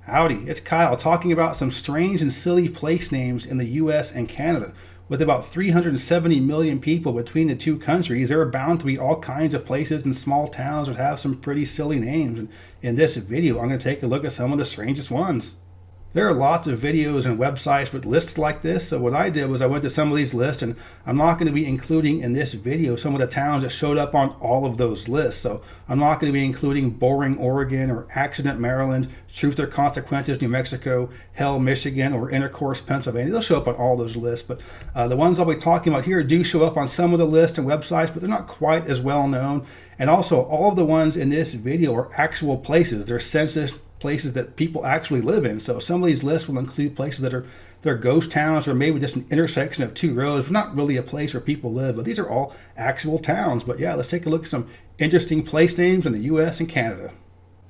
Howdy, it's Kyle talking about some strange and silly place names in the US and Canada. With about 370 million people between the two countries, there are bound to be all kinds of places and small towns that have some pretty silly names. And in this video, I'm going to take a look at some of the strangest ones. There are lots of videos and websites with lists like this, so what I did was I went to some of these lists, and I'm not going to be including in this video some of the towns that showed up on all of those lists. So I'm not going to be including Boring, Oregon, or Accident, Maryland, Truth or Consequences, New Mexico, Hell, Michigan, or Intercourse, Pennsylvania. They'll show up on all those lists, but the ones I'll be talking about here do show up on some of the lists and websites, but they're not quite as well known. And also, all of the ones in this video are actual places. They're census places that people actually live in. So some of these lists will include places that are they're ghost towns, or maybe just an intersection of two roads, not really a place where people live, but these are all actual towns. But yeah, let's take a look at some interesting place names in the US and Canada.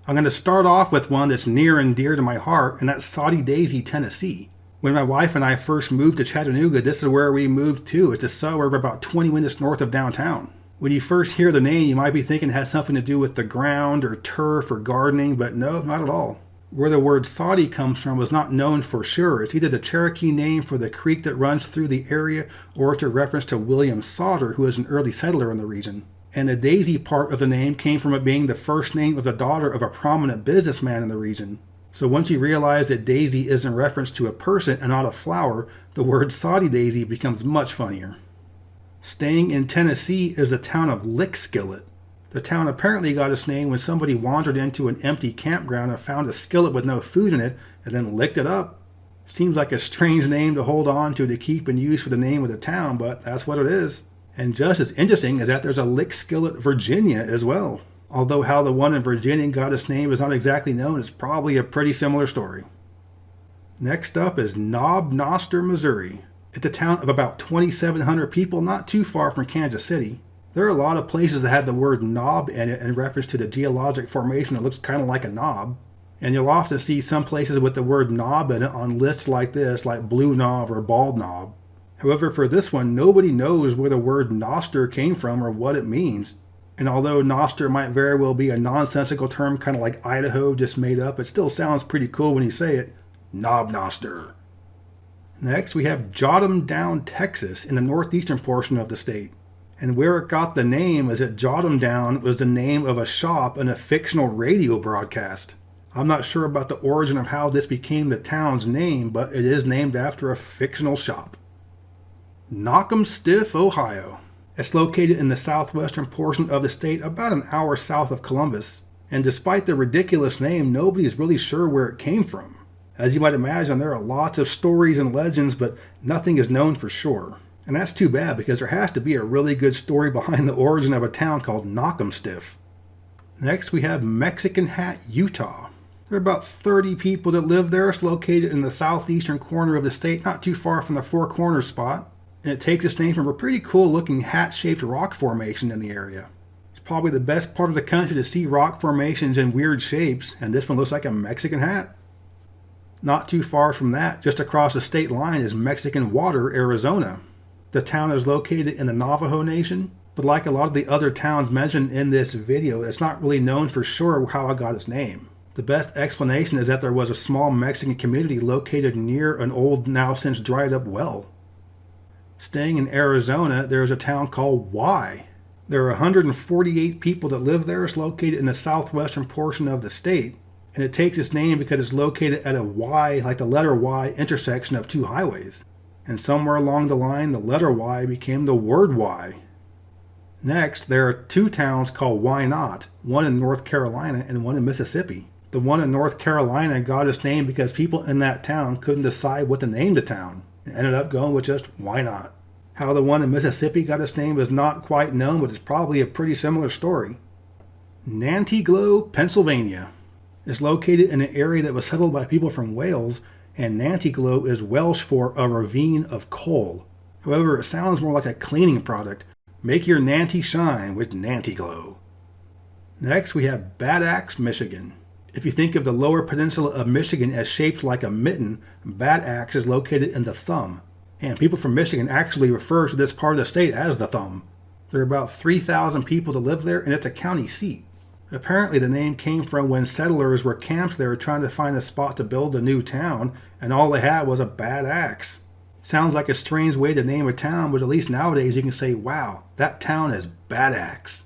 I'm going to start off with one that's near and dear to my heart, and that's Soddy Daisy, Tennessee. When my wife and I first moved to Chattanooga, this is where we moved to. It's a suburb about 20 minutes north of downtown. When you first hear the name, you might be thinking it has something to do with the ground or turf or gardening, but no, not at all. Where the word Soddy comes from was not known for sure. It's either the Cherokee name for the creek that runs through the area, or it's a reference to William Sodder, who was an early settler in the region. And the Daisy part of the name came from it being the first name of the daughter of a prominent businessman in the region. So once you realize that Daisy is in reference to a person and not a flower, the word Soddy Daisy becomes much funnier. Staying in Tennessee is the town of Lickskillet. The town apparently got its name when somebody wandered into an empty campground and found a skillet with no food in it and then licked it up. Seems like a strange name to hold on to keep and use for the name of the town, but that's what it is. And just as interesting is that there's a Lickskillet, Virginia as well. Although how the one in Virginia got its name is not exactly known, it's probably a pretty similar story. Next up is Knob Noster, Missouri. It's a town of about 2,700 people, not too far from Kansas City. There are a lot of places that have the word knob in it in reference to the geologic formation that looks kind of like a knob. And you'll often see some places with the word knob in it on lists like this, like Blue Knob or Bald Knob. However, for this one, nobody knows where the word noster came from or what it means. And although noster might very well be a nonsensical term, kind of like Idaho just made up, it still sounds pretty cool when you say it. Knob Noster. Next, we have Jotumdown, Texas, in the northeastern portion of the state. And where it got the name is that Jotumdown was the name of a shop in a fictional radio broadcast. I'm not sure about the origin of how this became the town's name, but it is named after a fictional shop. Knockemstiff, Ohio. It's located in the southwestern portion of the state, about an hour south of Columbus. And despite the ridiculous name, nobody's really sure where it came from. As you might imagine, there are lots of stories and legends, but nothing is known for sure. And that's too bad, because there has to be a really good story behind the origin of a town called Knockemstiff. Next, we have Mexican Hat, Utah. There are about 30 people that live there. It's located in the southeastern corner of the state, not too far from the Four Corners spot. And it takes its name from a pretty cool looking hat-shaped rock formation in the area. It's probably the best part of the country to see rock formations in weird shapes, and this one looks like a Mexican hat. Not too far from that, just across the state line, is Mexican Water, Arizona. The town is located in the Navajo Nation, but like a lot of the other towns mentioned in this video, it's not really known for sure how it got its name. The best explanation is that there was a small Mexican community located near an old, now since dried up well. Staying in Arizona, there is a town called Y. There are 148 people that live there. It's located in the southwestern portion of the state. And it takes its name because it's located at a Y, like the letter Y, intersection of two highways. And somewhere along the line, the letter Y became the word Y. Next, there are two towns called Why Not, one in North Carolina and one in Mississippi. The one in North Carolina got its name because people in that town couldn't decide what to name the town, and ended up going with just Why Not. How the one in Mississippi got its name is not quite known, but it's probably a pretty similar story. Nantyglo, Pennsylvania. It's located in an area that was settled by people from Wales, and Nantyglo is Welsh for a ravine of coal. However, it sounds more like a cleaning product. Make your Nanty shine with Nantyglo. Next, we have Bad Axe, Michigan. If you think of the lower peninsula of Michigan as shaped like a mitten, Bad Axe is located in the thumb. And people from Michigan actually refer to this part of the state as the thumb. There are about 3,000 people that live there, and it's a county seat. Apparently the name came from when settlers were camped there trying to find a spot to build a new town, and all they had was a bad axe. Sounds like a strange way to name a town, but at least nowadays you can say, wow, that town is bad axe.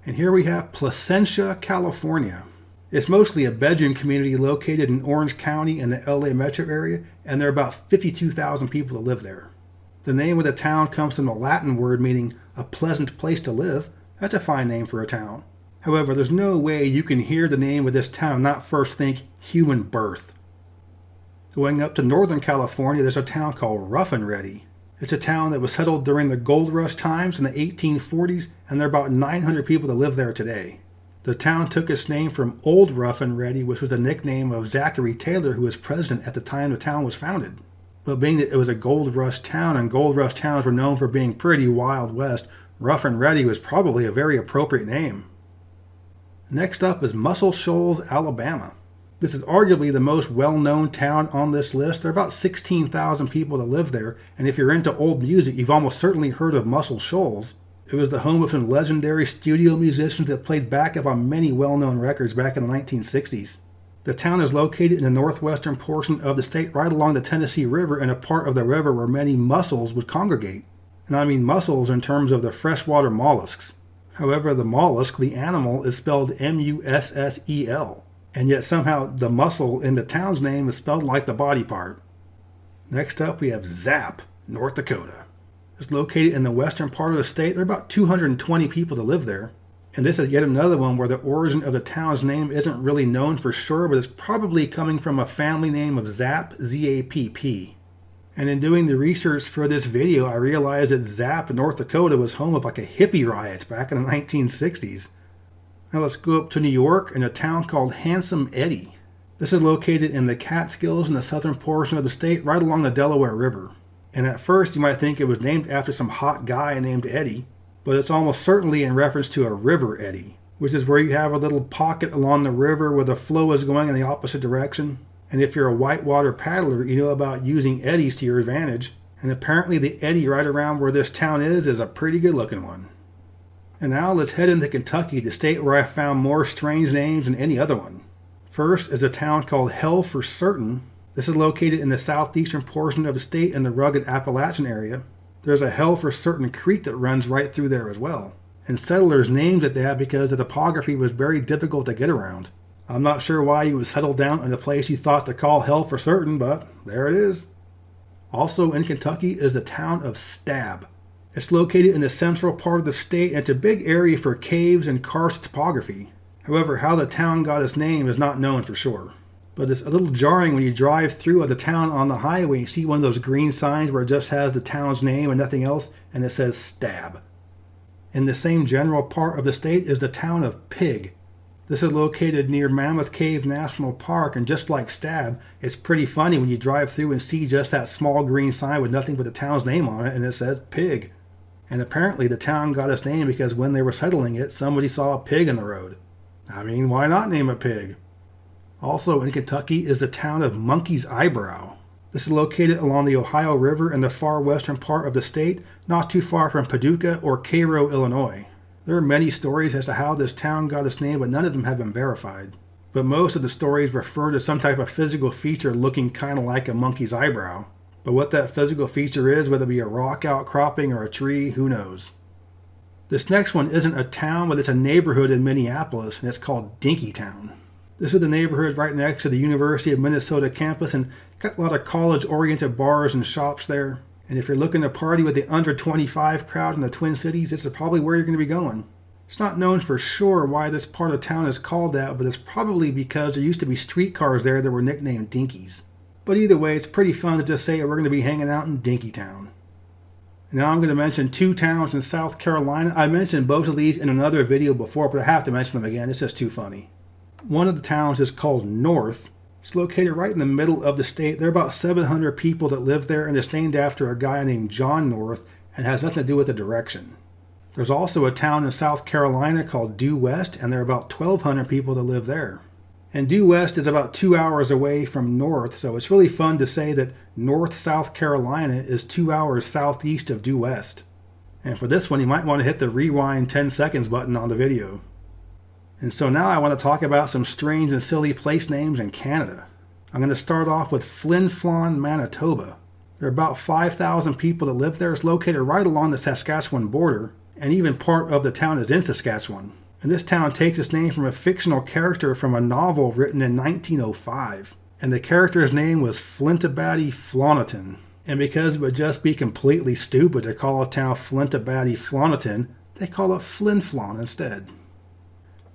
And here we have Placentia, California. It's mostly a bedroom community located in Orange County in the LA metro area, and there are about 52,000 people that live there. The name of the town comes from a Latin word meaning a pleasant place to live. That's a fine name for a town. However, there's no way you can hear the name of this town and not first think human birth. Going up to Northern California, there's a town called Rough and Ready. It's a town that was settled during the gold rush times in the 1840s, and there are about 900 people that live there today. The town took its name from Old Rough and Ready, which was the nickname of Zachary Taylor, who was president at the time the town was founded. But being that it was a gold rush town, and gold rush towns were known for being pretty Wild West, Rough and Ready was probably a very appropriate name. Next up is Muscle Shoals, Alabama. This is arguably the most well-known town on this list. There are about 16,000 people that live there, and if you're into old music, you've almost certainly heard of Muscle Shoals. It was the home of some legendary studio musicians that played backup on many well-known records back in the 1960s. The town is located in the northwestern portion of the state right along the Tennessee River and a part of the river where many mussels would congregate. And I mean mussels in terms of the freshwater mollusks. However, the mollusk, the animal, is spelled M-U-S-S-E-L. And yet somehow the mussel in the town's name is spelled like the body part. Next up we have Zap, North Dakota. It's located in the western part of the state. There are about 220 people that live there. And this is yet another one where the origin of the town's name isn't really known for sure, but it's probably coming from a family name of Zapp, Z-A-P-P. And in doing the research for this video, I realized that Zap, North Dakota was home of like a hippie riot back in the 1960s. Now let's go up to New York in a town called Handsome Eddie. This is located in the Catskills in the southern portion of the state, right along the Delaware River. And at first you might think it was named after some hot guy named Eddie, but it's almost certainly in reference to a river eddy, which is where you have a little pocket along the river where the flow is going in the opposite direction. And if you're a whitewater paddler, you know about using eddies to your advantage. And apparently the eddy right around where this town is a pretty good looking one. And now let's head into Kentucky, the state where I found more strange names than any other one. First is a town called Hell for Certain. This is located in the southeastern portion of the state in the rugged Appalachian area. There's a Hell for Certain creek that runs right through there as well. And settlers named it that because the topography was very difficult to get around. I'm not sure why you would settle down in a place you thought to call Hell for Certain, but there it is. Also in Kentucky is the town of Stab. It's located in the central part of the state, and it's a big area for caves and karst topography. However, how the town got its name is not known for sure. But it's a little jarring when you drive through the town on the highway and see one of those green signs where it just has the town's name and nothing else, and it says Stab. In the same general part of the state is the town of Pig. This is located near Mammoth Cave National Park, and just like Stab, it's pretty funny when you drive through and see just that small green sign with nothing but the town's name on it, and it says Pig. And apparently the town got its name because when they were settling it, somebody saw a pig in the road. I mean, why not name a pig? Also in Kentucky is the town of Monkey's Eyebrow. This is located along the Ohio River in the far western part of the state, not too far from Paducah or Cairo, Illinois. There are many stories as to how this town got its name, but none of them have been verified. But most of the stories refer to some type of physical feature looking kind of like a monkey's eyebrow. But what that physical feature is, whether it be a rock outcropping or a tree, who knows? This next one isn't a town, but it's a neighborhood in Minneapolis, and it's called Dinkytown. This is the neighborhood right next to the University of Minnesota campus, and got a lot of college-oriented bars and shops there. And if you're looking to party with the under 25 crowd in the Twin Cities, this is probably where you're going to be going. It's not known for sure why this part of town is called that, but it's probably because there used to be streetcars there that were nicknamed Dinkies. But either way, it's pretty fun to just say we're going to be hanging out in Dinkytown. Now I'm going to mention two towns in South Carolina. I mentioned both of these in another video before, but I have to mention them again. It's just too funny. One of the towns is called North. It's located right in the middle of the state. There are about 700 people that live there, and it's named after a guy named John North and has nothing to do with the direction. There's also a town in South Carolina called Due West, and there are about 1,200 people that live there. And Due West is about 2 hours away from North, so it's really fun to say that North South Carolina is 2 hours southeast of Due West. And for this one, you might want to hit the rewind 10 seconds button on the video. And so now I want to talk about some strange and silly place names in Canada. I'm going to start off with Flin Flon, Manitoba. There are about 5,000 people that live there. It's located right along the Saskatchewan border, and even part of the town is in Saskatchewan. And this town takes its name from a fictional character from a novel written in 1905. And the character's name was Flintabaddy Floniton. And because it would just be completely stupid to call a town Flintabaddy Floniton, they call it Flin Flon instead.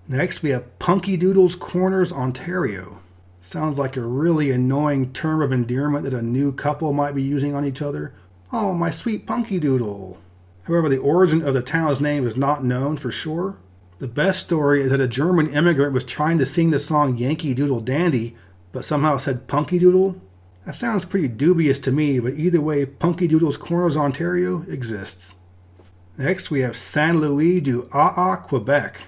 Next, we have Punky Doodles Corners, Ontario. Sounds like a really annoying term of endearment that a new couple might be using on each other. Oh, my sweet Punky Doodle. However, the origin of the town's name is not known for sure. The best story is that a German immigrant was trying to sing the song Yankee Doodle Dandy, but somehow said Punky Doodle. That sounds pretty dubious to me, but either way, Punky Doodles Corners, Ontario exists. Next, we have Saint Louis du AA, Quebec.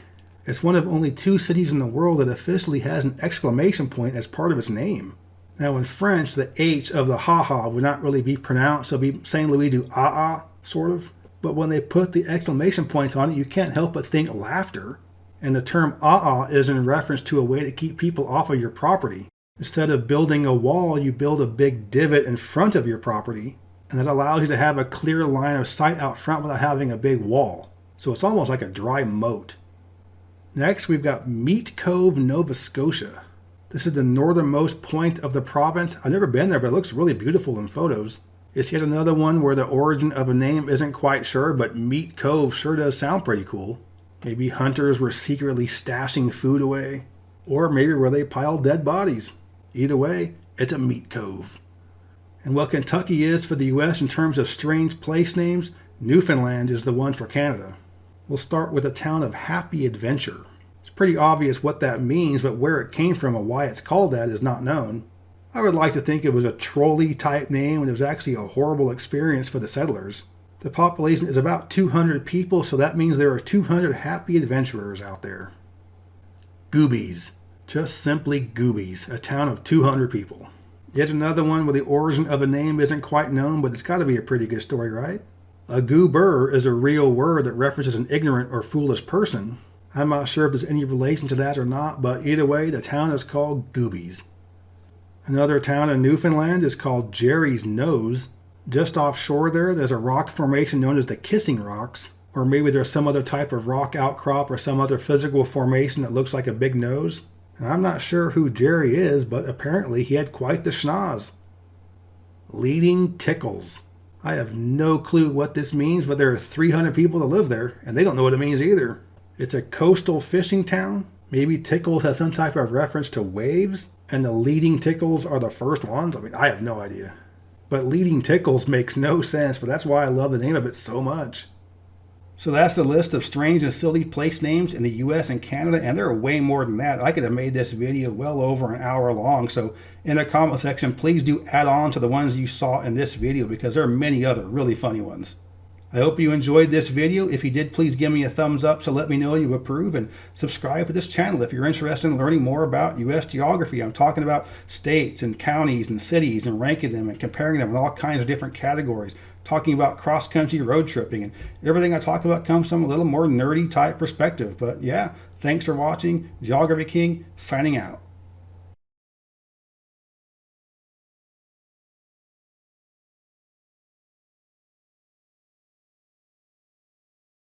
It's one of only 2 cities in the world that officially has an exclamation point as part of its name. Now in French, the H of the ha-ha would not really be pronounced, so it would be Saint Louis du AA, sort of. But when they put the exclamation points on it, you can't help but think laughter. And the term "ah" is in reference to a way to keep people off of your property. Instead of building a wall, you build a big divot in front of your property, and that allows you to have a clear line of sight out front without having a big wall. So it's almost like a dry moat. Next, we've got Meat Cove, Nova Scotia. This is the northernmost point of the province. I've never been there, but it looks really beautiful in photos. It's yet another one where the origin of a name isn't quite sure, but Meat Cove sure does sound pretty cool. Maybe hunters were secretly stashing food away, or maybe where they piled dead bodies. Either way, it's a meat cove. And what Kentucky is for the US in terms of strange place names, Newfoundland is the one for Canada. We'll start with the town of Happy Adventure. It's pretty obvious what that means, but where it came from and why it's called that is not known. I would like to think it was a trolley type name and it was actually a horrible experience for the settlers. The population is about 200 people, so that means there are 200 happy adventurers out there. Goobies. Just simply Goobies, a town of 200 people. Yet another one where the origin of a name isn't quite known, but it's got to be a pretty good story, right? A goober is a real word that references an ignorant or foolish person. I'm not sure if there's any relation to that or not, but either way, the town is called Goobies. Another town in Newfoundland is called Jerry's Nose. Just offshore there's a rock formation known as the Kissing Rocks, or maybe there's some other type of rock outcrop or some other physical formation that looks like a big nose. And I'm not sure who Jerry is, but apparently he had quite the schnoz. Leading Tickles. I have no clue what this means, but there are 300 people that live there, and they don't know what it means either. It's a coastal fishing town. Maybe Tickles has some type of reference to waves, and the Leading Tickles are the first ones. I mean, I have no idea. But Leading Tickles makes no sense, but that's why I love the name of it so much. So that's the list of strange and silly place names in the US and Canada, and there are way more than that. I could have made this video well over an hour long, so in the comment section, please do add on to the ones you saw in this video because there are many other really funny ones. I hope you enjoyed this video. If you did, please give me a thumbs up so let me know you approve, and subscribe to this channel if you're interested in learning more about US geography. I'm talking about states and counties and cities and ranking them and comparing them in all kinds of different categories. Talking about cross-country road tripping, and everything I talk about comes from a little more nerdy type perspective. But yeah, thanks for watching. Geography King signing out.